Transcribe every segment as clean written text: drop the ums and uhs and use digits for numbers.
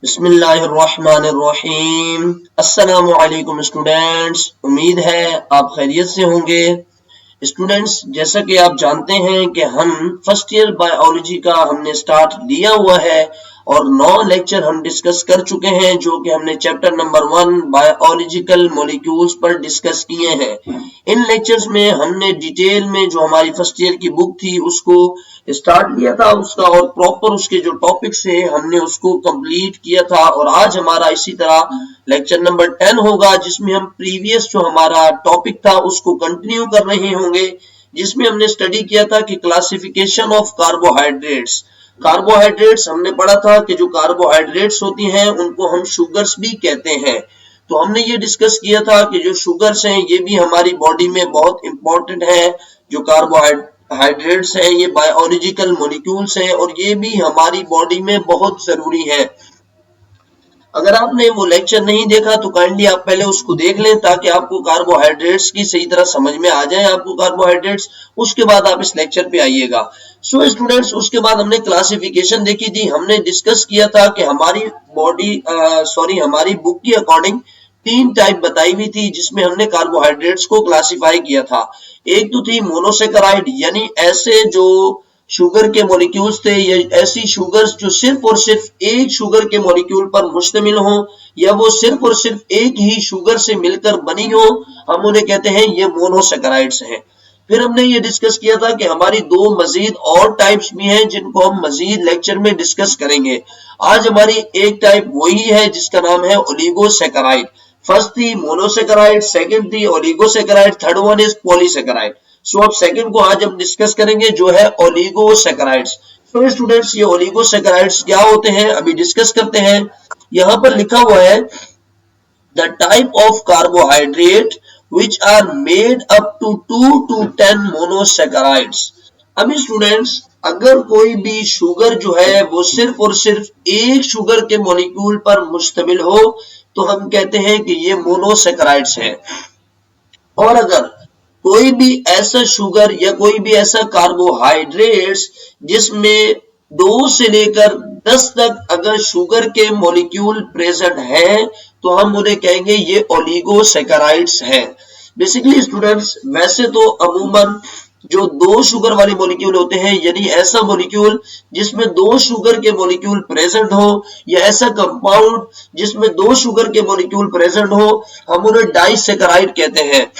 बिस्मिल्लाहिर्रहमानिर्रहीम। अस्सलामु अलैकुम स्टूडेंट्स, उम्मीद है आप खैरियत से होंगे। स्टूडेंट्स, जैसा कि आप जानते हैं कि हम फर्स्ट ईयर बायोलॉजी का हमने स्टार्ट लिया हुआ है और 9 लेक्चर हम डिस्कस कर चुके हैं, जो कि हमने चैप्टर नंबर 1 बायोलॉजिकल मॉलिक्यूल्स पर डिस्कस किए हैं। इन लेक्चर्स में हमने डिटेल में जो हमारी फर्स्ट ईयर की बुक थी उसको स्टार्ट किया था उसका, और प्रॉपर उसके जो टॉपिक्स है हमने उसको कंप्लीट किया था। और आज हमारा इसी तरह लेक्चर नंबर 10 होगा, जिसमें हम प्रीवियस जो हमारा टॉपिक था उसको कंटिन्यू कर रहे होंगे, जिसमें हमने स्टडी किया था कि क्लासिफिकेशन ऑफ कार्बोहाइड्रेट्स। कार्बोहाइड्रेट्स हमने पढ़ा था कि जो कार्बोहाइड्रेट्स होती हैं उनको हम शुगर्स भी कहते हैं। तो हमने ये डिस्कस किया था कि जो शुगर्स हैं ये भी हमारी बॉडी में बहुत इंपॉर्टेंट है। जो कार्बोहाइड्रेट्स हैं ये बायोलॉजिकल मॉलिक्यूल्स हैं और ये भी हमारी बॉडी में बहुत जरूरी है। अगर आपने वो लेक्चर नहीं देखा तो काइंडली आप पहले उसको देख लें, ताकि आपको कार्बोहाइड्रेट्स की सही तरह समझ में आ जाए आपको कार्बोहाइड्रेट्स। उसके बाद आप इस लेक्चर पे आइएगा। सो स्टूडेंट्स, उसके बाद हमने क्लासिफिकेशन देखी थी। हमने डिस्कस किया था कि हमारी हमारी बुक की अकॉर्डिंग 3 टाइप बताई हुई थी, जिसमें हमने कार्बोहाइड्रेट्स को क्लासिफाई किया था। एक तो थी मोनोसेकेराइड, यानी ऐसे जो शुगर के मॉलिक्यूल्स थे, या ऐसी शुगर्स जो सिर्फ और सिर्फ एक शुगर के मॉलिक्यूल पर मुश्तमिल हो, या वो सिर्फ और सिर्फ एक ही शुगर से मिलकर बनी हो, हम उन्हें कहते हैं ये मोनोसेकेराइड्स हैं। फिर हमने ये डिस्कस किया था कि हमारी 2 मजीद और टाइप्स भी हैं, जिनको हम मजीद लेक्चर में डिस्कस करेंगे। आज हमारी एक टाइप वही है जिसका नाम है ओलिगोसेकेराइड। फर्स्ट थी मोनोसेकेराइड, सेकंड थी oligosaccharide, third one is polysaccharide. So अब सेकंड को आज हम डिस्कस करेंगे, जो है ओलिगोसेकेराइड्स। तो स्टूडेंट्स, ये ओलिगोसेकेराइड्स क्या होते हैं अभी डिस्कस करते हैं। यहां पर लिखा हुआ है the type of carbohydrate which are made up to 2 to 10 monosaccharides। अभी स्टूडेंट्स, अगर कोई भी शुगर जो है वो सिर्फ और सिर्फ एक शुगर के मॉलिक्यूल पर मुश्तमिल हो, तो हम कहते हैं कि ये मोनोसेकेराइड्स है। और अगर कोई भी ऐसा शुगर या कोई भी ऐसा कार्बोहाइड्रेट्स जिसमें 2 से लेकर 10 तक अगर शुगर के मॉलिक्यूल प्रेजेंट है, तो हम उन्हें कहेंगे ये ओलिगोसेकेराइड्स है। बेसिकली स्टूडेंट्स, वैसे तो अमूमन जो 2 शुगर वाले मॉलिक्यूल होते हैं, यानी ऐसा मॉलिक्यूल जिसमें 2 शुगर के मॉलिक्यूल प्रेजेंट हो, या ऐसा कंपाउंड जिसमें 2 शुगर के मॉलिक्यूल प्रेजेंट हो, हम उन्हें डाइसेकेराइड कहते हैं।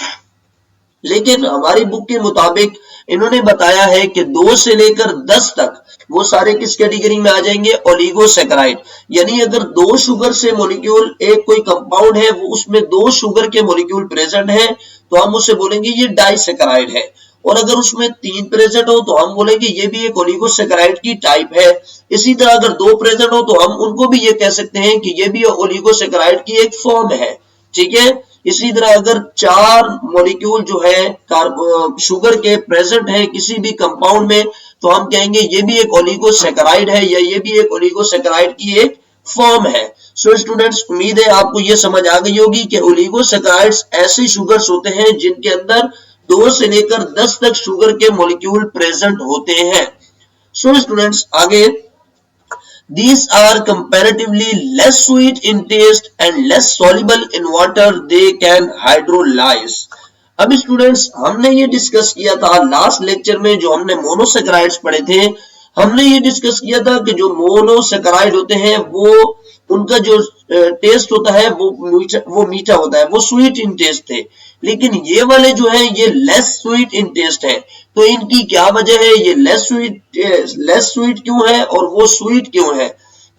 लेकिन हमारी बुक के मुताबिक इन्होंने बताया है कि 2 से लेकर 10 तक वो सारे किस कैटेगरी में आ जाएंगे, ओलिगोसेकेराइड। यानी अगर 2 शुगर से मॉलिक्यूल, एक कोई कंपाउंड है वो उसमें 2 शुगर के मॉलिक्यूल प्रेजेंट है, तो हम उसे बोलेंगे ये डाइसेकेराइड है। और अगर उसमें 3 प्रेजेंट हो तो हम बोलेंगे ये भी एक ओलिगोसेकेराइड की टाइप है। इसी तरह अगर 2 प्रेजेंट हो तो हम उनको भी ये कह सकते हैं कि ये भी ओलिगोसेकेराइड की एक फॉर्म है। ठीक है। इसी तरह अगर 4 मॉलिक्यूल जो है शुगर के प्रेजेंट है किसी भी कंपाउंड में, तो हम कहेंगे ये भी एक ओलिगोसेकेराइड है, या ये भी एक ओलिगोसेकेराइड की एक फॉर्म है। सो स्टूडेंट्स, उम्मीद है आपको ये समझ आ गई होगी कि ओलिगोसेकेराइड्स ऐसे शुगर्स होते हैं जिनके अंदर 2 से लेकर 10 तक शुगर के मॉलिक्यूल प्रेजेंट होते हैं। सो स्टूडेंट्स, आगे these are comparatively less sweet in taste and less soluble in water, they can hydrolyze। अब स्टूडेंट्स, हमने ये डिस्कस किया था लास्ट लेक्चर में, जो हमने मोनोसेकेराइड्स पढ़े थे। हमने ये डिस्कस किया था कि जो मोनोसेकेराइड होते हैं वो उनका जो टेस्ट होता है वो मीठा होता है, वो स्वीट इन टेस्ट थे। लेकिन ये वाले जो है ये लेस स्वीट इन टेस्ट है। तो इनकी क्या वजह है, ये लेस स्वीट क्यों है और वो स्वीट क्यों है?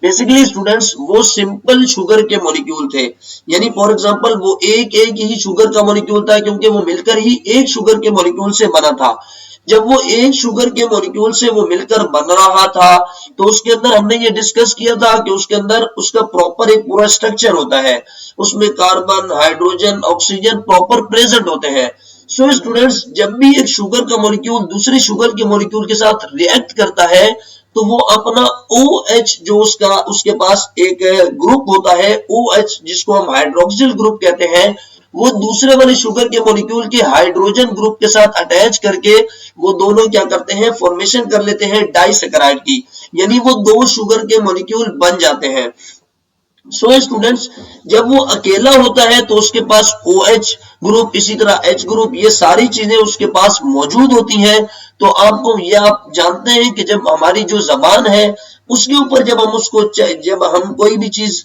बेसिकली स्टूडेंट्स, वो सिंपल शुगर के मॉलिक्यूल थे। यानी फॉर एग्जांपल वो एक ही शुगर का मॉलिक्यूल था, क्योंकि वो मिलकर ही एक शुगर के मॉलिक्यूल से बना था। जब वो एक शुगर के मॉलिक्यूल से वो मिलकर बन रहा था, तो उसके अंदर हमने ये डिस्कस किया था कि उसके अंदर उसका प्रॉपर एक पूरा स्ट्रक्चर होता है, उसमें carbon, hydrogen, oxygen proper present होते हैं। सो स्टूडेंट्स, जब भी एक शुगर का मॉलिक्यूल दूसरे शुगर के मॉलिक्यूल के साथ रिएक्ट करता है, तो वो अपना OH जो उसके पास एक ग्रुप होता है OH, जिसको हम हाइड्रोक्सिल ग्रुप कहते हैं, वो दूसरे वाले शुगर के मॉलिक्यूल के हाइड्रोजन ग्रुप के साथ अटैच करके वो दोनों क्या करते हैं, फॉर्मेशन कर लेते हैं डाइसेकेराइड की। यानी वो 2 शुगर के मॉलिक्यूल बन जाते हैं। सो स्टूडेंट्स, जब वो अकेला होता है तो उसके पास OH ग्रुप, इसी तरह H ग्रुप, ये सारी चीजें उसके पास मौजूद होती हैं। तो आपको ये आप जानते हैं कि जब हमारी जो जबान है उसके ऊपर जब हम कोई भी चीज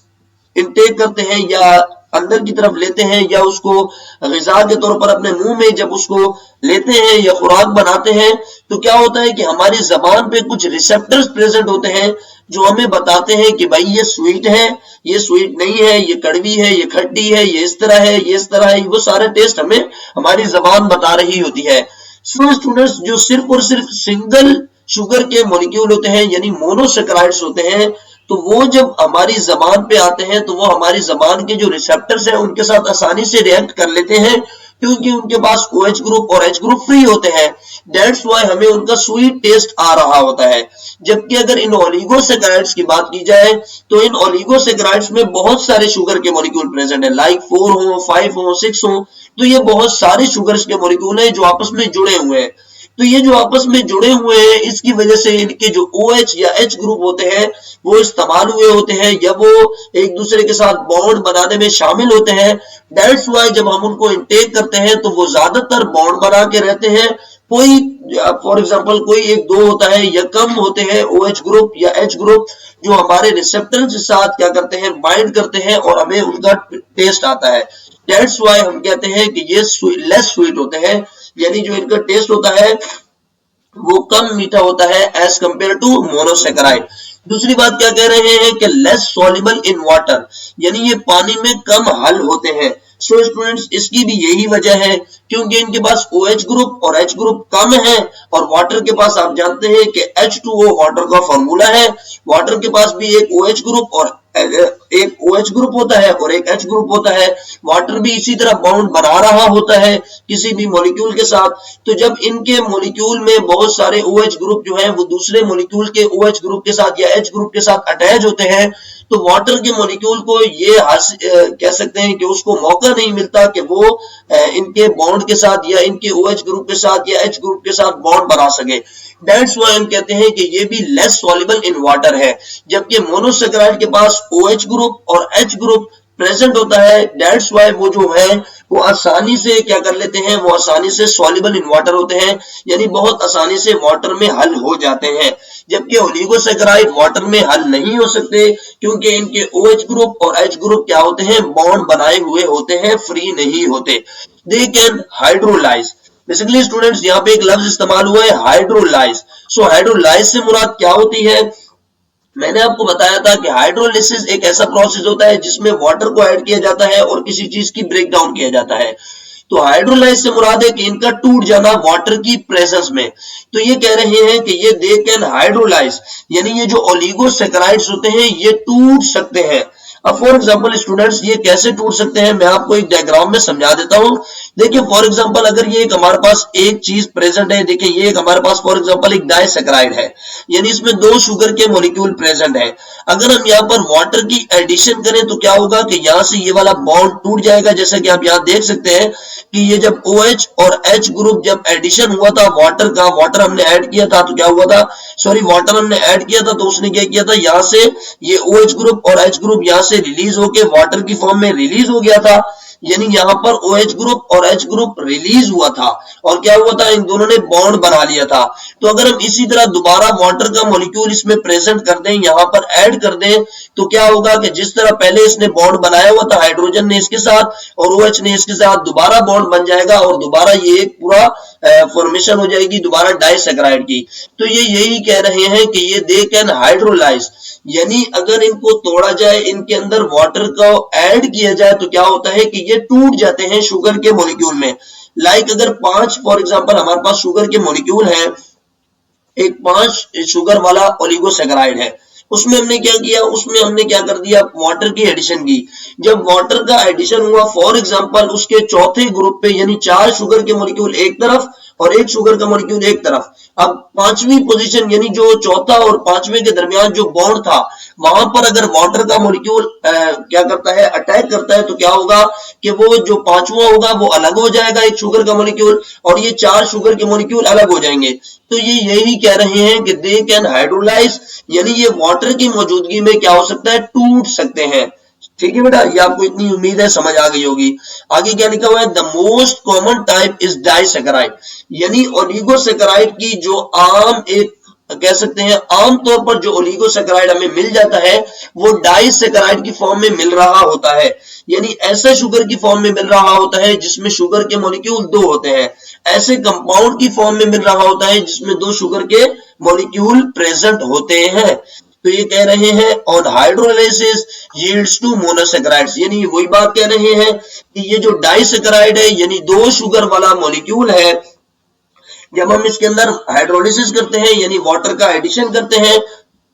इनटेक करते हैं या अंदर की तरफ लेते हैं या उसको ग़िज़ा के तौर पर अपने मुंह में जब उसको लेते हैं या खुराक बनाते हैं, तो क्या होता है कि हमारी जबान पे कुछ रिसेप्टर्स प्रेजेंट होते हैं जो हमें बताते हैं कि भाई ये स्वीट है, ये स्वीट नहीं है, ये कड़वी है, ये खट्टी है, ये इस तरह है, ये इस तरह है। वो सारे टेस्ट हमें हमारी जबान बता रही होती है। सो स्टूडेंट्स, जो सिर्फ और सिर्फ सिंगल शुगर के मॉलिक्यूल होते हैं यानी मोनोसेकेराइड्स होते हैं, तो वो जब हमारी जबान पे आते हैं तो वो हमारी जबान के जो रिसेप्टर्स हैं उनके साथ आसानी से रिएक्ट कर लेते हैं, क्योंकि उनके पास OH ग्रुप और H ग्रुप फ्री होते हैं। दैट्स व्हाई हमें उनका स्वीट टेस्ट आ रहा होता है। जबकि अगर इन ओलिगोसेकेराइड्स की बात की जाए तो इन ओलिगोसेकेराइड्स में बहुत सारे शुगर के मॉलिक्यूल प्रेजेंट है, लाइक 4 हो, 5 हो, 6 हो। तो ये बहुत सारे शुगर्स के मॉलिक्यूल हैं जो आपस में जुड़े हुए हैं। तो ये जो आपस में जुड़े हुए हैं, इसकी वजह से इनके जो OH या H ग्रुप होते हैं वो इस्तेमाल हुए होते हैं या वो एक दूसरे के साथ बॉन्ड बनाने में शामिल होते हैं। दैट्स व्हाई जब हम उनको इनटेक करते हैं तो वो ज्यादातर बॉन्ड बना के रहते हैं। कोई फॉर एग्जांपल कोई एक दो होता है या कम होते हैं OH ग्रुप या H ग्रुप, जो हमारे रिसेप्टर के साथ क्या करते हैं, बाइंड करते हैं और हमें उनका टेस्ट आता है। दैट्स व्हाई हम कहते हैं कि ये लेस स्वीट होते हैं, यानी जो इनका टेस्ट होता है वो कम मीठा होता है एज कंपेयर टू मोनोसेकेराइड। दूसरी बात क्या कह रहे हैं कि लेस सॉल्युबल इन वाटर, यानी ये पानी में कम हल होते हैं। सो स्टूडेंट्स, इसकी भी यही वजह है क्योंकि इनके पास OH ग्रुप और H ग्रुप कम है और वाटर के पास आप जानते हैं कि H2O वाटर का फॉर्मूला है। वाटर के पास भी एक OH ग्रुप और एक OH ग्रुप होता है और एक H ग्रुप होता है। वाटर भी इसी तरह बॉन्ड बना रहा होता है किसी भी मॉलिक्यूल के साथ। तो जब इनके मॉलिक्यूल में बहुत सारे OH ग्रुप जो है वो दूसरे मॉलिक्यूल के OH ग्रुप के साथ या H ग्रुप के साथ अटैच होते हैं, तो वाटर के मॉलिक्यूल को ये कह सकते हैं कि उसको मौका नहीं मिलता कि वो इनके बॉन्ड के साथ या इनके OH ग्रुप के साथ या H ग्रुप के साथ बॉन्ड बना सके। दैट्स व्हाई हम कहते हैं कि ये भी लेस सॉल्युबल इन वाटर है। जबकि मोनोसेकेराइड के पास OH ग्रुप और H ग्रुप प्रेजेंट होता है। दैट्स व्हाई वो जो है वो आसानी से क्या कर लेते हैं, वो आसानी से सॉल्युबल इन वाटर होते हैं, यानी बहुत आसानी से वाटर में हल हो जाते हैं। जबकि ओलिगोसेकेराइड वाटर में हल नहीं हो सकते क्योंकि इनके OH ग्रुप और H ग्रुप क्या होते हैं, बॉन्ड बनाए हुए होते हैं, फ्री नहीं होते। They can hydrolyse. Basically students, यहाँ पे एक लफ्ज इस्तेमाल हुआ है हाइड्रोलाइज। सो हाइड्रोलाइज से मुराद क्या होती है? मैंने आपको बताया था कि हाइड्रोलिसिस एक ऐसा प्रोसेस होता है जिसमें वाटर को ऐड किया जाता है और किसी चीज की ब्रेक डाउन किया जाता है। तो हाइड्रोलाइज से मुराद है कि इनका टूट जाना वाटर की प्रेजेंस में। तो ये कह रहे हैं कि ये दे कैन हाइड्रोलाइज, यानी ये जो ओलिगोसेकेराइड्स होते हैं ये टूट सकते हैं। अब फॉर एग्जांपल स्टूडेंट्स, ये कैसे टूट सकते हैं मैं आपको एक डायग्राम में समझा देता हूं। देखिए फॉर एग्जांपल, अगर ये एक हमारे पास एक चीज प्रेजेंट है, देखिए ये एक हमारे पास फॉर एग्जांपल एक डाइसेकेराइड है, यानी इसमें दो शुगर के मॉलिक्यूल प्रेजेंट है। अगर हम यहाँ पर वाटर की एडिशन करें तो क्या होगा कि यहाँ से ये वाला बॉन्ड टूट जाएगा। जैसा कि आप यहाँ देख सकते हैं कि ये जब OH और H ग्रुप जब एडिशन हुआ था वाटर का, वाटर हमने ऐड किया था तो क्या हुआ था, वाटर हमने ऐड किया था तो उसने क्या किया था, यहाँ से ये OH ग्रुप और H ग्रुप यहाँ से रिलीज होके वाटर की फॉर्म में रिलीज हो गया था, यानी यहाँ पर OH ग्रुप और H ग्रुप रिलीज हुआ था और क्या हुआ था, इन दोनों ने बॉन्ड बना लिया था। तो अगर हम इसी तरह दोबारा वाटर का मॉलिक्यूल इसमें प्रेजेंट कर दें, यहाँ पर ऐड कर दें, तो क्या होगा कि जिस तरह पहले इसने बॉन्ड बनाया हुआ था हाइड्रोजन ने इसके साथ और OH ने इसके साथ, दोबारा बॉन्ड बन जाएगा और दोबारा ये एक पूरा फॉर्मेशन हो जाएगी दोबारा डाइसेकेराइड की। तो ये यही कह रहे हैं कि ये दे कैन हाइड्रोलाइज, यानी अगर इनको तोड़ा जाए, इनके अंदर वाटर को ऐड किया जाए तो क्या होता है कि ये टूट जाते हैं शुगर के मॉलिक्यूल में। लाइक अगर 5 फॉर एग्जांपल हमारे पास शुगर के मॉलिक्यूल है, एक 5 शुगर वाला ओलिगोसेकेराइड है, उसमें हमने क्या किया, उसमें हमने क्या कर दिया, वाटर की एडिशन की। जब वाटर का एडिशन हुआ फॉर एग्जांपल उसके चौथे ग्रुप पे, यानी 4 शुगर के मॉलिक्यूल एक तरफ और 1 शुगर का मॉलिक्यूल एक तरफ, अब 5वीं पोजीशन यानी जो चौथा और 5वें के दरमियान जो बॉन्ड था वहां पर अगर वाटर का मॉलिक्यूल क्या करता है, अटैक करता है, तो क्या होगा कि वो जो 5वां होगा वो अलग हो जाएगा, 1 शुगर का मॉलिक्यूल, और ये 4 शुगर के मॉलिक्यूल अलग हो जाएंगे। तो ये यही कह रहे हैं कि दे कैन हाइड्रोलाइज, यानी ये वाटर की मौजूदगी में क्या हो सकता है, टूट सकते हैं। ठीक है बेटा, ये आपको इतनी उम्मीद है समझ आ गई होगी। आगे क्या लिखा हुआ है, the most common type is disaccharide, यानी ओलिगोसैकेराइड की जो आम एक कह सकते हैं आमतौर पर जो ओलिगोसैकेराइड हमें मिल जाता है वो डाइसैकेराइड की फॉर्म में मिल रहा होता है, यानी ऐसा शुगर की फॉर्म में मिल रहा होता है जिसमें शुगर के मॉलिक्यूल दो होते हैं, ऐसे कंपाउंड की फॉर्म में मिल रहा होता है जिसमें दो शुगर के मॉलिक्यूल प्रेजेंट होते हैं। तो ये कह रहे हैं on hydrolysis yields to monosaccharides, यानी वही बात कह रहे हैं कि ये जो डाइसैकेराइड है यानी दो शुगर वाला मॉलिक्यूल है, जब हम इसके अंदर हाइड्रोलिसिस करते हैं यानी वाटर का एडिशन करते हैं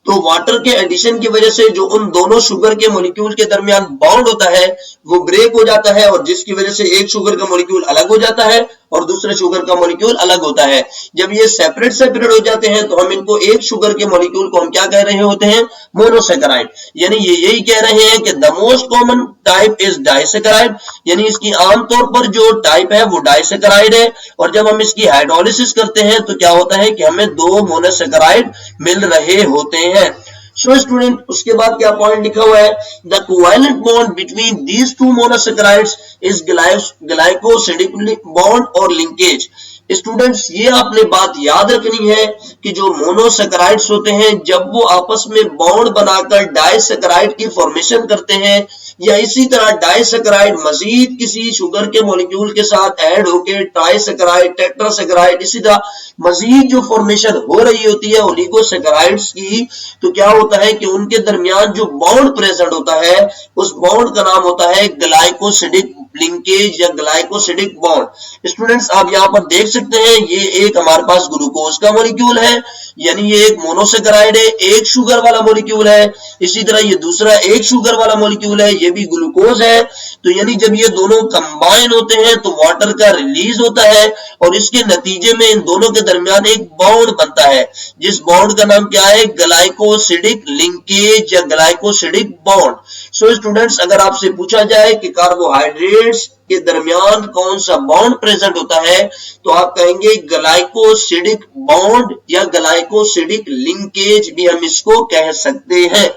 तो वाटर के एडिशन की वजह से जो उन दोनों शुगर के मॉलिक्यूल के दरमियान बॉन्ड होता है वो ब्रेक हो जाता है और जिसकी वजह से एक शुगर का मॉलिक्यूल अलग हो जाता है और दूसरे शुगर का मॉलिक्यूल अलग होता है। जब ये सेपरेट हो जाते हैं तो हम इनको एक शुगर के मॉलिक्यूल को हम क्या कह रहे होते हैं, मोनोसैकेराइड, यानी ये यही कह रहे हैं कि the most common type is disaccharide, यानी इसकी आमतौर पर जो टाइप है वो डाइसैकेराइड है और जब हम इसकी हाइड्रोलिसिस करते हैं तो क्या होता है कि हमें दो मोनोसैकेराइड मिल रहे होते हैं। सो स्टूडेंट उसके बाद क्या पॉइंट लिखा हुआ है, the covalent bond between these two monosaccharides is glycosidic bond और लिंकेज। स्टूडेंट्स ये आपने बात याद रखनी है कि जो मोनोसैकेराइड्स होते हैं जब वो आपस में बॉन्ड बनाकर डाइसैकेराइड की फॉर्मेशन करते हैं या इसी तरह डाइसैकेराइड मजीद किसी शुगर के मॉलिक्यूल के साथ ऐड होकर ट्राइसैकेराइड टेट्रासैकेराइड इसी तरह मजीद जो फॉर्मेशन हो रही होती है ओलिगोसैकेराइड्स की, तो क्या होता है कि उनके दरमियान जो बॉन्ड प्रेजेंट होता है उस बॉन्ड का नाम होता है ग्लाइकोसिडिक लिंकेज या ग्लाइकोसिडिक बॉन्ड। स्टूडेंट्स आप यहां पर देख सकते हैं ये एक हमारे पास ग्लूकोज का मॉलिक्यूल है यानी ये एक मोनोसैकेराइड है, एक शुगर वाला मॉलिक्यूल है, इसी तरह ये दूसरा एक शुगर वाला मॉलिक्यूल है ये भी ग्लूकोज है। तो यानी जब ये दोनों कंबाइन होते हैं तो वाटर का रिलीज होता है और इसके नतीजे में इन दोनों के दरमियान एक बॉन्ड बनता है जिस बॉन्ड का नाम क्या है, ग्लाइकोसिडिक लिंकेज या ग्लाइकोसिडिक बॉन्ड। सो स्टूडेंट्स अगर आपसे पूछा जाए कि कार्बोहाइड्रेट्स के दरमियान कौन सा बॉन्ड प्रेजेंट होता है तो आप कहेंगे ग्लाइकोसिडिक बॉन्ड या ग्लाइकोसिडिक लिंकेज भी हम इसको कह सकते हैं।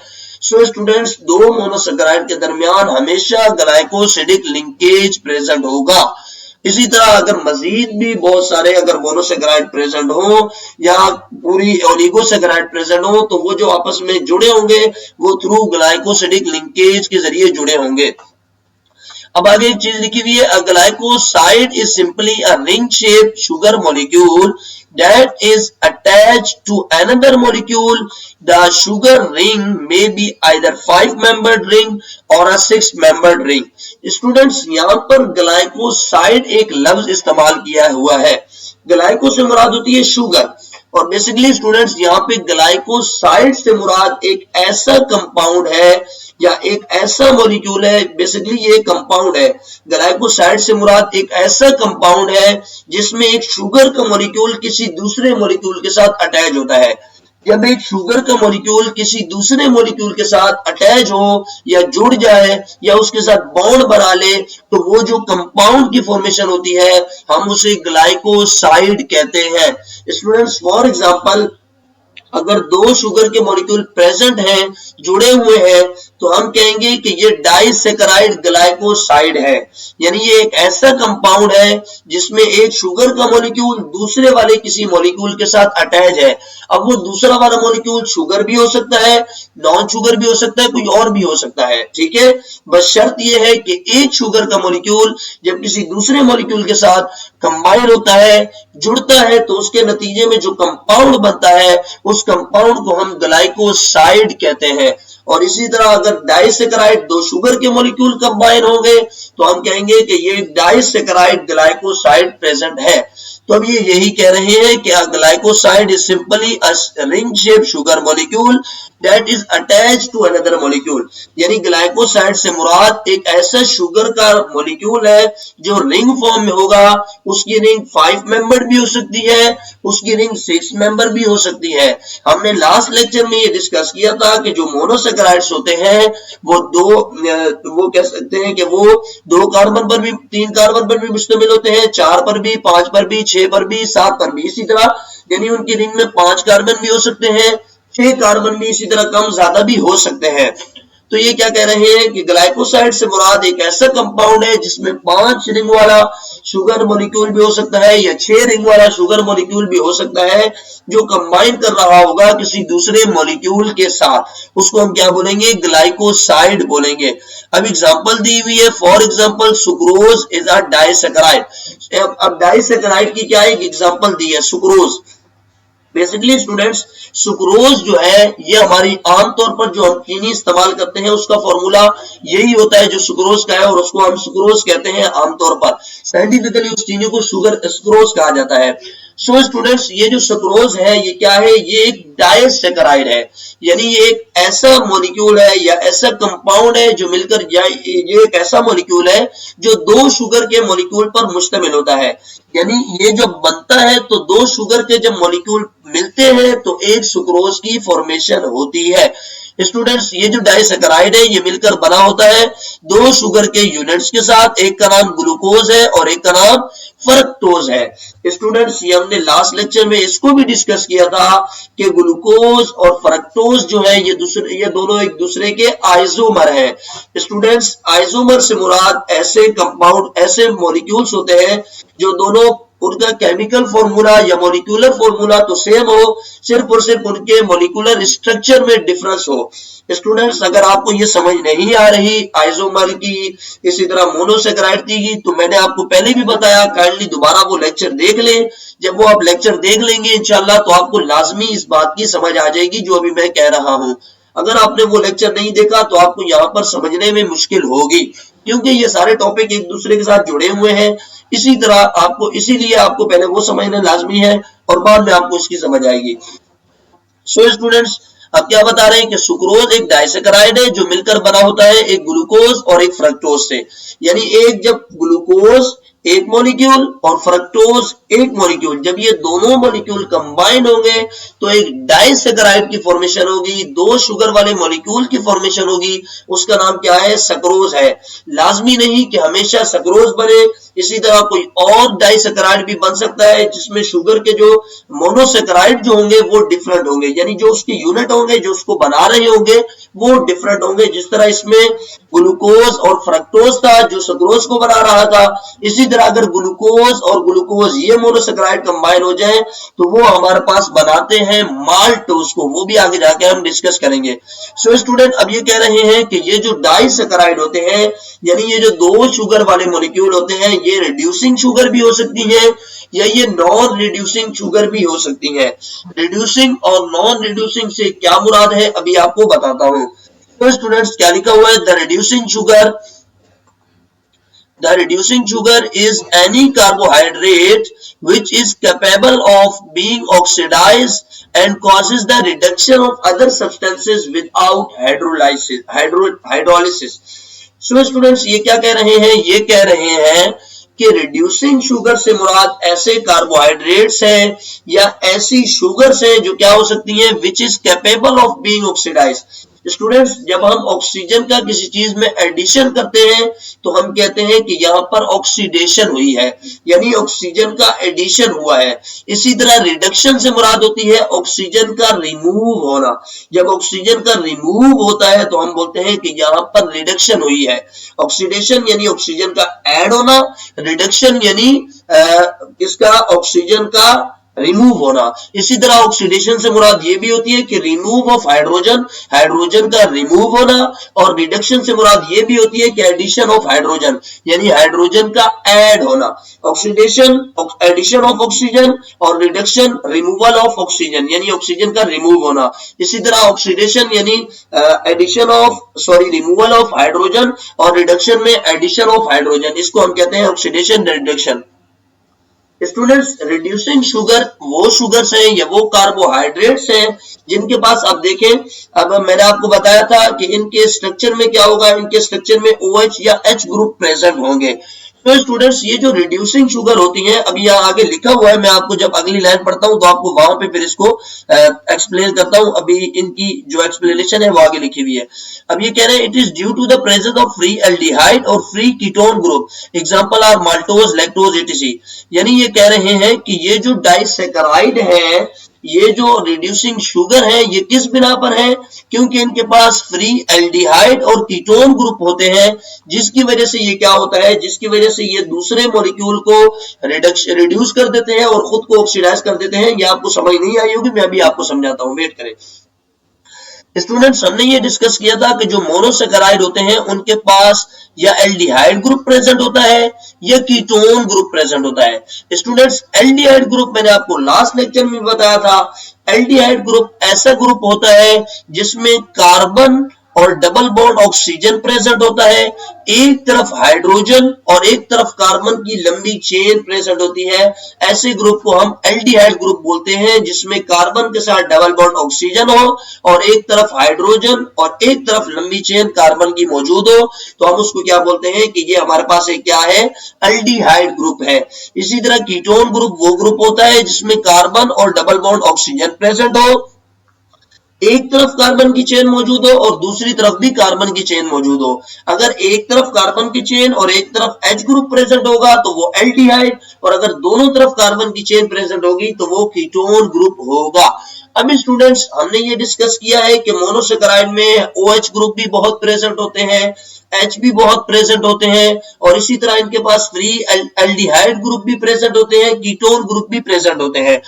सो स्टूडेंट्स दो मोनोसैकेराइड के दरमियान हमेशा ग्लाइकोसिडिक लिंकेज प्रेजेंट होगा। इसी तरह अगर मजीद भी बहुत सारे अगर मोनोसैकेराइड प्रेजेंट हो या पूरी ओलिगोसैकेराइड प्रेजेंट हो तो वो जो आपस में जुड़े होंगे वो थ्रू ग्लाइकोसिडिक लिंकेज के जरिए जुड़े होंगे। अब आगे एक चीज लिखी हुई है, a glycoside is simply a ring shape sugar molecule that is attached to another molecule. The sugar ring may be either 5-membered ring or a 6-membered ring. Students यहाँ पर ग्लाइकोसाइड एक लफ्ज इस्तेमाल किया हुआ है, ग्लाइको से मुराद होती है शुगर और बेसिकली स्टूडेंट्स यहाँ पे ग्लाइकोसाइड से मुराद एक ऐसा कंपाउंड है या एक ऐसा मॉलिक्यूल है, बेसिकली ये कंपाउंड है। ग्लाइकोसाइड से मुराद एक ऐसा कंपाउंड है जिसमें एक शुगर का मॉलिक्यूल किसी दूसरे मॉलिक्यूल के साथ अटैच होता है। जब एक शुगर का मॉलिक्यूल किसी दूसरे मॉलिक्यूल के साथ अटैच हो या जुड़ जाए या उसके साथ बॉन्ड बना ले तो वो जो कंपाउंड की फॉर्मेशन होती है हम उसे ग्लाइकोसाइड कहते हैं। स्टूडेंट्स फॉर एग्जांपल अगर दो शुगर के मॉलिक्यूल प्रेजेंट हैं, जुड़े हुए हैं, तो हम कहेंगे कि ये डाइसैकेराइड ग्लाइकोसाइड है, यानी ये एक ऐसा कंपाउंड है जिसमें एक शुगर का मॉलिक्यूल दूसरे वाले किसी मॉलिक्यूल के साथ अटैच है। अब वो दूसरा वाला मॉलिक्यूल शुगर भी हो सकता है, नॉन शुगर भी हो सकता है, कोई और भी हो सकता है, ठीक है। बस शर्त ये है कि एक शुगर का मॉलिक्यूल जब किसी दूसरे मॉलिक्यूल के साथ कंबाइन होता है, जुड़ता है, तो उसके नतीजे में जो कंपाउंड बनता है उस कंपाउंड को हम ग्लाइकोसाइड कहते हैं। और इसी तरह अगर डाइसैकेराइड दो शुगर के मॉलिक्यूल कंबाइन होंगे तो हम कहेंगे कि ये डाइसैकेराइड ग्लाइकोसाइड प्रेजेंट है। तो अब ये यही कह रहे हैं कि glycoside is simply a ring shape sugar molecule that is attached to another molecule, यानी ग्लाइकोसाइड से मुराद एक ऐसा शुगर का मॉलिक्यूल है जो रिंग फॉर्म में होगा। उसकी रिंग 5 मेंबर भी हो सकती है, उसकी रिंग 6 मेंबर भी हो सकती है। हमने लास्ट लेक्चर में ये डिस्कस किया था कि जो मोनोसैकेराइड्स होते हैं वो कह सकते हैं कि वो 2 कार्बन पर भी 3 कार्बन पर भी मुश्तमिल होते हैं, 4 पर भी, 5 पर भी, 6 पर भी, 7 पर भी, इसी तरह यानी उनकी रिंग में 5 कार्बन भी हो सकते हैं, 6 कार्बन भी इसी तरह कम ज्यादा भी हो सकते हैं। तो ये क्या कह रहे हैं कि ग्लाइकोसाइड से मुराद एक ऐसा कंपाउंड है जिसमें 5 रिंग वाला शुगर मॉलिक्यूल भी हो सकता है या 6 रिंग वाला शुगर मॉलिक्यूल भी हो सकता है, जो कंबाइन कर रहा होगा किसी दूसरे मॉलिक्यूल के साथ, उसको हम क्या बोलेंगे, ग्लाइकोसाइड बोलेंगे। अब एग्जांपल दी हुई है, for example sucrose is a disaccharide. अब डाइसैकेराइड की क्या एक एग्जांपल दी है, सुक्रोज। बेसिकली स्टूडेंट्स, सुक्रोज जो है ये हमारी आमतौर पर जो हम चीनी इस्तेमाल करते हैं उसका फॉर्मूला यही होता है जो सुक्रोज का है, और उसको हम सुक्रोज कहते हैं आमतौर पर। साइंटिफिकली उस चीनी को सुक्रोज कहा जाता है। सो स्टूडेंट्स, ये जो सुक्रोज है ये क्या है, ये एक डाइसैकेराइड है, यानी ये एक ऐसा मॉलिक्यूल है या ऐसा कंपाउंड है जो मिलकर, या ये एक ऐसा मॉलिक्यूल है जो 2 शुगर के मॉलिक्यूल पर मुश्तमिल होता है। यानी ये जब बनता है तो 2 शुगर के जब मॉलिक्यूल मिलते हैं तो एक सुक्रोज की फॉर्मेशन होती है। स्टूडेंट्स, ये जो डाइसैकेराइड है ये मिलकर बना होता है 2 शुगर के यूनिट्स के साथ, एक का नाम ग्लूकोज है और एक का नाम फ्रक्टोज है। स्टूडेंट्स, ये हमने लास्ट लेक्चर में इसको भी डिस्कस किया था कि ग्लूकोज और फ्रक्टोज जो है ये दोनों एक दूसरे के आइसोमर हैं। स्टूडेंट्स, आइसोमर से मुराद ऐसे कंपाउंड, ऐसे मॉलिक्यूल्स होते हैं जो दोनों, उनका केमिकल फॉर्मूला या मॉलिक्यूलर फॉर्मूला तो सेम हो, सिर्फ और सिर्फ उनके मॉलिक्यूलर स्ट्रक्चर में डिफरेंस हो। स्टूडेंट्स, अगर आपको ये समझ नहीं आ रही आइसोमर की, इसी तरह मोनोसैकेराइड की, तो मैंने आपको पहले भी बताया, काइंडली दोबारा वो लेक्चर देख लें। जब वो आप लेक्चर देख लेंगे इंशाल्लाह तो आपको लाजमी इस बात की समझ आ जाएगी जो अभी मैं कह रहा हूं। अगर आपने वो लेक्चर नहीं देखा तो आपको यहाँ पर समझने में मुश्किल होगी, क्योंकि ये सारे टॉपिक एक दूसरे के साथ जुड़े हुए हैं। इसी तरह आपको, इसीलिए आपको पहले वो समझना लाजमी है और बाद में आपको इसकी समझ आएगी। सो स्टूडेंट्स, अब क्या बता रहे हैं कि सुक्रोज एक डाइसैकेराइड है जो मिलकर बना होता है एक ग्लूकोज और एक फ्रक्टोज से। यानी एक जब ग्लूकोज एक मॉलिक्यूल और फ्रक्टोज एक मॉलिक्यूल, जब ये दोनों मॉलिक्यूल कंबाइन होंगे तो एक डाइसैकेराइड की फॉर्मेशन होगी, 2 शुगर वाले मॉलिक्यूल की फॉर्मेशन होगी, उसका नाम क्या है, सक्रोज है। लाजमी नहीं कि हमेशा सक्रोज बने, इसी तरह कोई और डाइसैकेराइड भी बन सकता है जिसमें शुगर के जो मोनोसैकेराइड जो होंगे वो डिफरेंट होंगे, यानी जो उसके यूनिट होंगे, जो उसको बना रहे होंगे वो डिफरेंट होंगे। जिस तरह इसमें ग्लूकोज और फ्रक्टोज था जो सक्रोज को बना रहा था, इसी तरह अगर ग्लूकोज और ग्लूकोज ये मोनोसैकेराइड कंबाइन हो जाए तो वो हमारे पास बनाते हैं माल्टोज को, वो भी आगे जाके हम डिस्कस करेंगे। सो स्टूडेंट, अब ये कह रहे हैं कि ये जो डाइसैकेराइड होते हैं, यानी ये जो 2 शुगर वाले मॉलिक्यूल होते हैं, ये रिड्यूसिंग शुगर भी हो सकती है या ये नॉन रिड्यूसिंग शुगर भी हो सकती है। रिड्यूसिंग और नॉन रिड्यूसिंग से क्या मुराद है अभी आपको बताता हूं। तो स्टूडेंट्स, क्या लिखा हुआ है, the reducing sugar is any carbohydrate which is capable of being oxidized and causes the reduction of other substances without hydrolysis. So students, ये क्या कह रहे हैं, ये कह रहे हैं कि रिड्यूसिंग शुगर से मुराद ऐसे कार्बोहाइड्रेट्स हैं या ऐसी शुगर्स हैं जो क्या हो सकती हैं, which is capable of being oxidised. Students, जब हम ऑक्सीजन का किसी चीज में एडिशन करते हैं तो हम कहते हैं कि यहाँ पर ऑक्सीडेशन हुई है, यानी ऑक्सीजन का एडिशन हुआ है। इसी तरह रिडक्शन से मुराद होती है ऑक्सीजन का रिमूव होना। जब ऑक्सीजन का रिमूव होता है तो हम बोलते हैं कि यहाँ पर रिडक्शन हुई है। ऑक्सीडेशन यानी ऑक्सीजन का ऐड होना, रिडक्शन यानी इसका ऑक्सीजन का रिमूव होना। इसी तरह ऑक्सीडेशन से मुराद ये भी होती है कि रिमूव ऑफ हाइड्रोजन, हाइड्रोजन का रिमूव होना, और रिडक्शन से मुराद ये भी होती है कि एडिशन ऑफ हाइड्रोजन, यानी हाइड्रोजन का ऐड होना। ऑक्सीडेशन एडिशन ऑफ ऑक्सीजन और रिडक्शन रिमूवल ऑफ ऑक्सीजन, यानी ऑक्सीजन का रिमूव होना। इसी तरह ऑक्सीडेशन यानी रिमूवल ऑफ हाइड्रोजन और रिडक्शन में एडिशन ऑफ हाइड्रोजन, इसको हम कहते हैं oxidation reduction. Students, reducing sugar वो शुगर्स हैं या वो कार्बोहाइड्रेट्स हैं जिनके पास, अब देखें, अब मैंने आपको बताया था कि इनके स्ट्रक्चर में क्या होगा, इनके स्ट्रक्चर में OH या H ग्रुप प्रेजेंट होंगे। तो स्टूडेंट्स, ये जो रिड्यूसिंग शुगर होती है, अभी यहाँ आगे लिखा हुआ है, मैं आपको जब अगली लाइन पढ़ता हूँ तो आपको वहां पे फिर इसको एक्सप्लेन करता हूँ। अभी इनकी जो एक्सप्लेनेशन है वो आगे लिखी हुई है। अब ये कह रहे हैं it is due to the presence of free aldehyde और free ketone group, example are maltose, lactose, etc। यानी ये कह रहे हैं कि ये जो डाइसैकेराइड है ये जो रिड्यूसिंग शुगर है ये किस बिना पर है, क्योंकि इनके पास फ्री एल्डिहाइड और कीटोन ग्रुप होते हैं, जिसकी वजह से ये क्या होता है, जिसकी वजह से ये दूसरे मॉलिक्यूल को रिड्यूस कर देते हैं और खुद को ऑक्सीडाइज कर देते हैं। ये आपको समझ नहीं आई होगी, मैं अभी आपको समझाता हूं, वेट करें। स्टूडेंट्स, हमने ये डिस्कस किया था कि जो मोनोसेकेराइड होते हैं उनके पास या एल्डिहाइड ग्रुप प्रेजेंट होता है या कीटोन ग्रुप प्रेजेंट होता है। स्टूडेंट्स, एल्डिहाइड ग्रुप मैंने आपको लास्ट लेक्चर में बताया था। एल्डिहाइड ग्रुप ऐसा ग्रुप होता है जिसमें कार्बन और डबल बॉन्ड ऑक्सीजन प्रेजेंट होता है, एक तरफ हाइड्रोजन और एक तरफ कार्बन की लंबी चेन प्रेजेंट होती है। ऐसे ग्रुप को हम एल्डिहाइड ग्रुप बोलते हैं, जिसमें कार्बन के साथ डबल बॉन्ड ऑक्सीजन हो और एक तरफ हाइड्रोजन और एक तरफ लंबी चेन कार्बन की मौजूद हो, तो हम उसको क्या बोलते हैं कि ये हमारे पास एक क्या है, एल्डिहाइड ग्रुप है। इसी तरह कीटोन ग्रुप वो ग्रुप होता है जिसमें कार्बन और डबल बॉन्ड ऑक्सीजन प्रेजेंट हो, एक तरफ कार्बन की चेन मौजूद हो और दूसरी तरफ भी कार्बन की चेन मौजूद हो। अगर एक तरफ कार्बन की चेन और एक तरफ H ग्रुप प्रेजेंट होगा तो वो एल्डिहाइड, और अगर दोनों तरफ कार्बन की चेन प्रेजेंट होगी तो वो कीटोन ग्रुप होगा। अब स्टूडेंट्स, हमने ये डिस्कस किया है कि मोनोसेकेराइड में OH ग्रुप भी बहुत प्रेजेंट होते हैं, H भी बहुत प्रेजेंट होते हैं, और इसी तरह इनके पास फ्री एल्डिहाइड ग्रुप भी प्रेजेंट होते हैं, कीटोन ग्रुप भी प्रेजेंट होते हैं।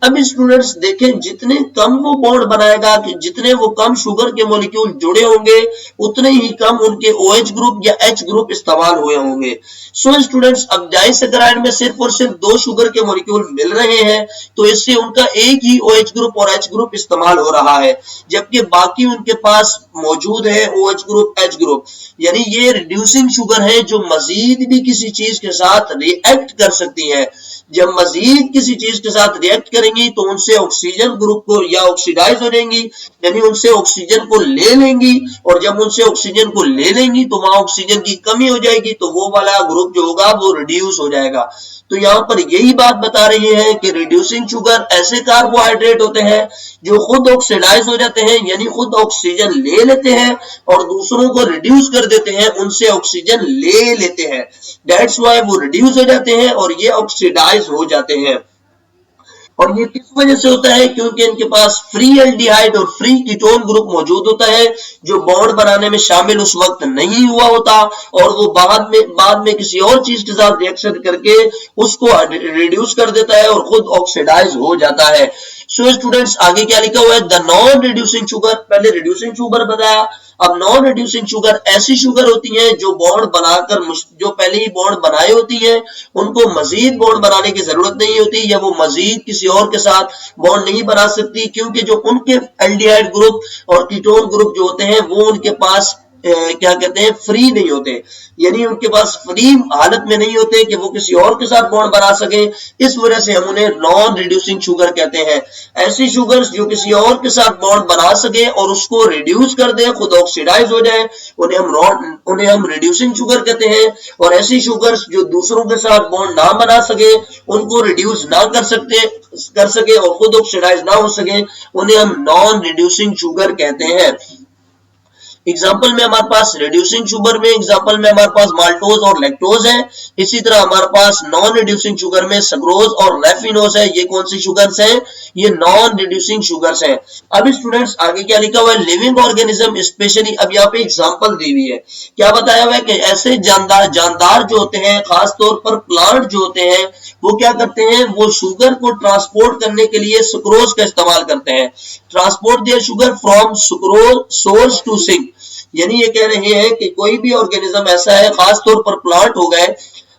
अब स्टूडेंट्स देखें, जितने कम वो बॉन्ड बनाएगा, कि जितने वो कम शुगर के मॉलिक्यूल जुड़े होंगे, उतने ही कम उनके OH ग्रुप या H ग्रुप इस्तेमाल हुए होंगे। सो स्टूडेंट्स, अब डाइसेकेराइड में सिर्फ और सिर्फ 2 शुगर के मॉलिक्यूल मिल रहे हैं, तो इससे उनका एक ही OH ग्रुप और H ग्रुप इस्तेमाल हो रहा है, जबकि बाकी उनके पास मौजूद है OH ग्रुप, H ग्रुप। यानी ये रिड्यूसिंग शुगर है जो मजीद भी किसी चीज के साथ रिएक्ट कर सकती है। जब मजीद किसी चीज के साथ रिएक्ट करेंगी तो उनसे ऑक्सीजन ग्रुप को या ऑक्सीडाइज हो जाएंगी, यानी उनसे ऑक्सीजन को ले लेंगी, और जब उनसे ऑक्सीजन को ले लेंगी तो वहां ऑक्सीजन की कमी हो जाएगी, तो वो वाला ग्रुप जो होगा वो रिड्यूस हो जाएगा। तो यहाँ पर यही बात बता रही है कि रिड्यूसिंग शुगर ऐसे कार्बोहाइड्रेट होते हैं जो खुद ऑक्सीडाइज हो जाते हैं, यानी खुद ऑक्सीजन ले लेते हैं और दूसरों को रिड्यूस कर देते हैं, उनसे ऑक्सीजन ले लेते हैं। दैट्स व्हाई वो रिड्यूस हो जाते हैं और ये ऑक्सीडाइज हो जाते हैं। और ये किस वजह से होता है, क्योंकि इनके पास फ्री एल्डिहाइड और फ्री कीटोन ग्रुप मौजूद होता है, जो बॉन्ड बनाने में शामिल उस वक्त नहीं हुआ होता, और वो बाद में किसी और चीज के साथ रिएक्शन करके उसको रिड्यूस कर देता है और खुद ऑक्सीडाइज हो जाता है। सो स्टूडेंट्स, आगे क्या लिखा हुआ है, द नॉन रिड्यूसिंग शुगर, पहले रिड्यूसिंग शुगर बताया, अब नॉन रिड्यूसिंग शुगर ऐसी शुगर होती है जो बॉन्ड बनाकर, जो पहले ही बॉन्ड बनाए होती है, उनको मजीद बॉन्ड बनाने की जरूरत नहीं होती, या वो मजीद किसी और के साथ बॉन्ड नहीं बना सकती, क्योंकि जो उनके एल्डिहाइड ग्रुप और कीटोन ग्रुप जो होते हैं वो उनके पास क्या कहते हैं, फ्री नहीं होते, यानी उनके पास फ्री हालत में नहीं होते कि वो किसी और के साथ बॉन्ड बना सके। इस वजह से हम उन्हें नॉन रिड्यूसिंग शुगर कहते हैं। ऐसी शुगर्स जो किसी और के साथ बॉन्ड बना सके और उसको रिड्यूस कर दे, खुद ऑक्सीडाइज हो जाए, उन्हें हम रिड्यूसिंग शुगर कहते हैं। और ऐसी शुगर्स जो दूसरों के साथ बॉन्ड ना बना सके, उनको रिड्यूस ना कर सके और खुद ऑक्सीडाइज ना हो सके, उन्हें हम नॉन रिड्यूसिंग शुगर कहते हैं। एग्जाम्पल में हमारे पास रिड्यूसिंग शुगर में, एग्जाम्पल में हमारे पास माल्टोज और लैक्टोज है। इसी तरह हमारे पास नॉन रिड्यूसिंग शुगर में सग्रोज और रैफिनोज है। ये कौन सी शुगर्स हैं, ये नॉन रिड्यूसिंग शुगर्स हैं। अब स्टूडेंट्स, आगे क्या लिखा हुआ है, लिविंग ऑर्गेनिज्म स्पेशली, अब यहाँ पे एग्जाम्पल दी हुई है, क्या बताया हुआ है कि ऐसे जानदार जो होते हैं, खासतौर पर प्लांट जो होते हैं, वो क्या करते हैं, वो शुगर को ट्रांसपोर्ट करने के लिए सुक्रोज का इस्तेमाल करते हैं। Transport their sugar from sucrose source to sink, यानी ये कह रहे हैं कि कोई भी ऑर्गेनिज्म ऐसा है, खास तौर पर प्लांट हो गए,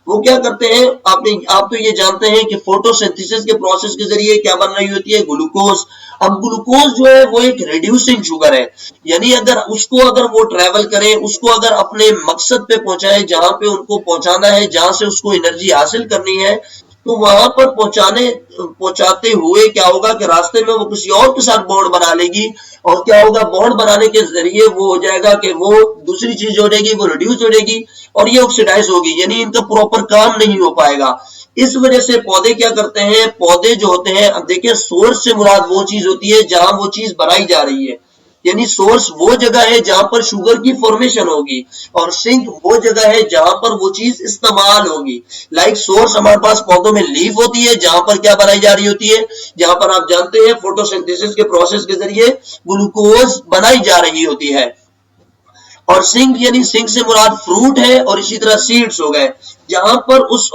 वो क्या करते हैं, आप तो ये जानते हैं कि फोटोसिंथेसिस के प्रोसेस के जरिए क्या बन रही होती है, ग्लूकोज। अब ग्लूकोज जो है वो एक रिड्यूसिंग शुगर है, यानी अगर वो ट्रेवल करें, उसको अगर अपने मकसद पे पहुंचाए, जहां पे उनको पहुंचाना है, जहां से उसको एनर्जी हासिल करनी है, तो वहां पर पहुंचाते हुए क्या होगा कि रास्ते में वो किसी और के साथ बॉन्ड बना लेगी, और क्या होगा, बॉन्ड बनाने के जरिए वो हो जाएगा कि वो दूसरी चीज हो जाएगी, वो रिड्यूस हो जाएगी और ये ऑक्सीडाइज होगी, यानी इनका प्रॉपर काम नहीं हो पाएगा। इस वजह से पौधे क्या करते हैं, पौधे जो होते हैं, अब देखिए सोर्स से मुराद वो चीज होती है जहां वो चीज बनाई जा रही है। यानी सोर्स वो जगह है जहां पर शुगर की फॉर्मेशन होगी और सिंक वो जगह है जहां पर वो चीज इस्तेमाल होगी। लाइक सोर्स हमारे पास पौधों में लीफ होती है जहां पर क्या बनाई जा रही होती है, जहां पर आप जानते हैं फोटोसिंथेसिस के प्रोसेस के जरिए ग्लूकोज बनाई जा रही होती है। और सिंक यानी सिंक से मुराद फ्रूट है और इसी तरह सीड्स हो गए जहां पर उस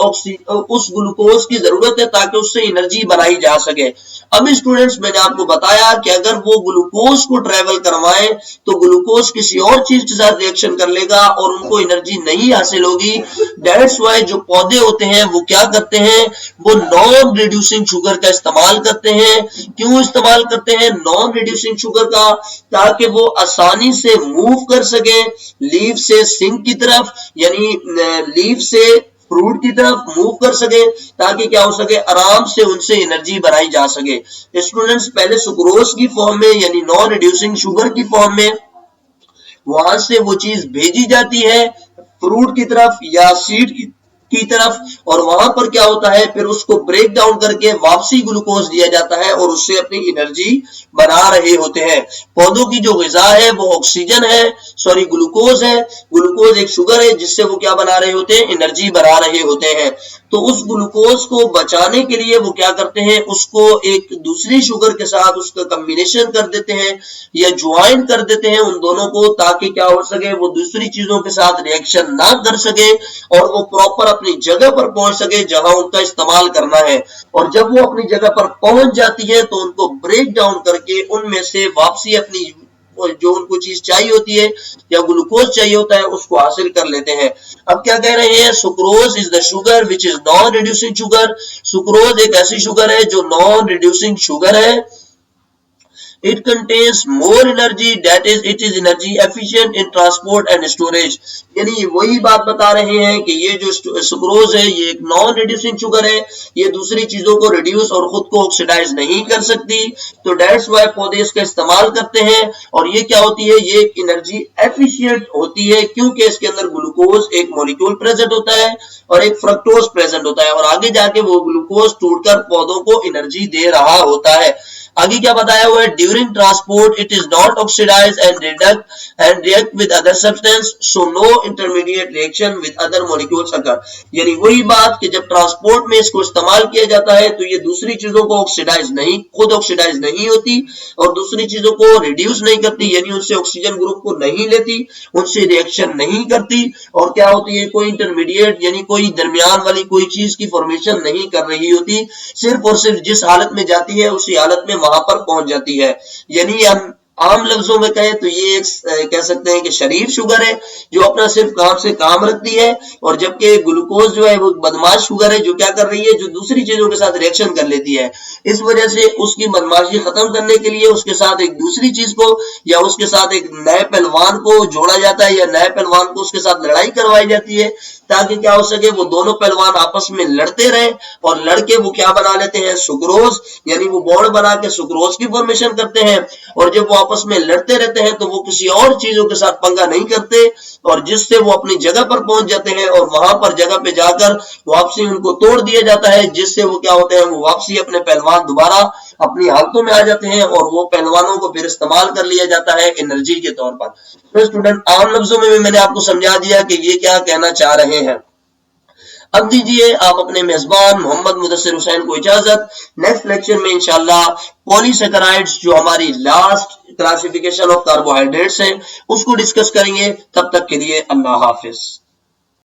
ग्लूकोज की जरूरत है ताकि उससे एनर्जी बनाई जा सके। अब स्टूडेंट्स मैंने आपको बताया कि अगर वो ग्लूकोज को ट्रेवल करवाएं तो ग्लूकोज किसी और चीज के साथ रिएक्शन कर लेगा और उनको एनर्जी नहीं हासिल होगी। दैट्स व्हाई जो पौधे होते हैं वो क्या करते हैं, वो नॉन रिड्यूसिंग शुगर का इस्तेमाल करते हैं। क्यों इस्तेमाल करते हैं नॉन रिड्यूसिंग शुगर का, ताकि वो आसानी से मूव कर सके लीफ से सिंक की तरफ, यानी लीफ से फ्रूट की तरफ मूव कर सके ताकि क्या हो सके, आराम से उनसे एनर्जी बनाई जा सके। स्टूडेंट्स पहले सुक्रोज की फॉर्म में यानी नॉन रिड्यूसिंग शुगर की फॉर्म में वहां से वो चीज भेजी जाती है फ्रूट की तरफ या सीड की तरफ और वहां पर क्या होता है, फिर उसको ब्रेक डाउन करके वापसी ग्लूकोज दिया जाता है और उससे अपनी एनर्जी बना रहे होते हैं। पौधों की जो ग़िज़ा है वो ऑक्सीजन है, सॉरी ग्लूकोज है। ग्लूकोज एक शुगर है जिससे वो क्या बना रहे होते हैं, एनर्जी बना रहे होते हैं। तो उस ग्लूकोज को बचाने के लिए वो क्या करते हैं, उसको एक दूसरी शुगर के साथ उसका कॉम्बिनेशन कर देते हैं या ज्वाइन कर देते हैं उन दोनों को, ताकि क्या हो सके, वो दूसरी चीजों के साथ रिएक्शन ना कर सके और वो प्रॉपर अपनी जगह पर पहुंच सके जहां उनका इस्तेमाल करना है। और जब वो अपनी जगह पर पहुंच जाती है तो उनको ब्रेक डाउन करके उनमें से वापसी अपनी जो उनको चीज चाहिए होती है या ग्लूकोज चाहिए होता है उसको हासिल कर लेते हैं। अब क्या कह रहे हैं, sucrose is the sugar which is non reducing sugar. Sucrose एक ऐसी शुगर है जो नॉन रिड्यूसिंग शुगर है। It contains more energy, that is it is energy efficient in transport and storage। यानी वही बात बता रहे हैं कि ये जो सुक्रोज है ये एक नॉन रिड्यूसिंग शुगर है, ये दूसरी चीजों को रिड्यूस और खुद को ऑक्सीडाइज नहीं कर सकती, तो दैट्स व्हाई पौधे इसका इस्तेमाल करते हैं। और ये क्या होती है, ये एनर्जी एफिशिएंट होती है क्योंकि इसके अंदर ग्लूकोज एक मॉलिक्यूल प्रेजेंट होता है और एक फ्रक्टोज प्रेजेंट होता है और आगे जाके वो ग्लूकोज टूटकर पौधों को एनर्जी दे रहा होता है। आगे क्या बताया हुआ है, during transport it is not oxidise and react with other substance, so no intermediate reaction with other molecules occur. यानी वही बात कि जब ट्रांसपोर्ट में इसको इस्तेमाल किया जाता है तो ये दूसरी चीजों को ऑक्सीडाइज नहीं, खुद ऑक्सीडाइज नहीं होती और दूसरी चीजों को रिड्यूस नहीं करती, यानी उनसे ऑक्सीजन ग्रुप को नहीं लेती, उनसे रिएक्शन नहीं करती और क्या होती है, कोई इंटरमीडिएट यानी कोई दरमियान वाली कोई चीज की फॉर्मेशन नहीं कर रही होती, सिर्फ और सिर्फ जिस हालत में जाती है उसी हालत में वहां पर पहुंच जाती है। यानी हम आम लफ्जों में कहें तो ये एक कह सकते हैं कि शरीफ शुगर है जो अपना सिर्फ काम से काम रखती है, और जबकि ग्लूकोज जो है वो बदमाश शुगर है जो क्या कर रही है, जो दूसरी चीजों के साथ रिएक्शन कर लेती है। इस वजह से उसकी बदमाशी खत्म करने के लिए उसके साथ एक दूसरी चीज को या उसके साथ एक नए पहलवान को जोड़ा जाता है या नए पहलवान को उसके साथ लड़ाई करवाई जाती है ताकि क्या हो सके, वो दोनों पहलवान आपस में लड़ते रहे और लड़के वो क्या बना लेते हैं, सुक्रोज, यानी वो बॉन्ड बना के सुक्रोज की फॉर्मेशन करते हैं। और जब वो आपस में लड़ते रहते हैं तो वो किसी और चीजों के साथ पंगा नहीं करते और जिससे वो अपनी जगह पर पहुंच जाते हैं और वहां पर जगह पे जाकर वापसी उनको तोड़ दिया जाता है, जिससे वो क्या होते हैं, वो वापसी अपने पहलवान दोबारा अपनी हालतों में आ जाते हैं और वो पहलवानों को फिर इस्तेमाल कर लिया जाता है एनर्जी के तौर पर। तो स्टूडेंट आम लफ्जों में भी मैंने आपको समझा दिया कि ये क्या कहना चाह रहे हैं। अब दीजिए आप अपने मेजबान मोहम्मद मुदस्सिर हुसैन को इजाजत। नेक्स्ट लेक्चर में इंशाल्लाह पॉलीसेकेराइड्स जो हमारी लास्ट क्लासिफिकेशन ऑफ कार्बोहाइड्रेट्स है उसको डिस्कस करेंगे। तब तक के लिए अल्लाह हाफिज।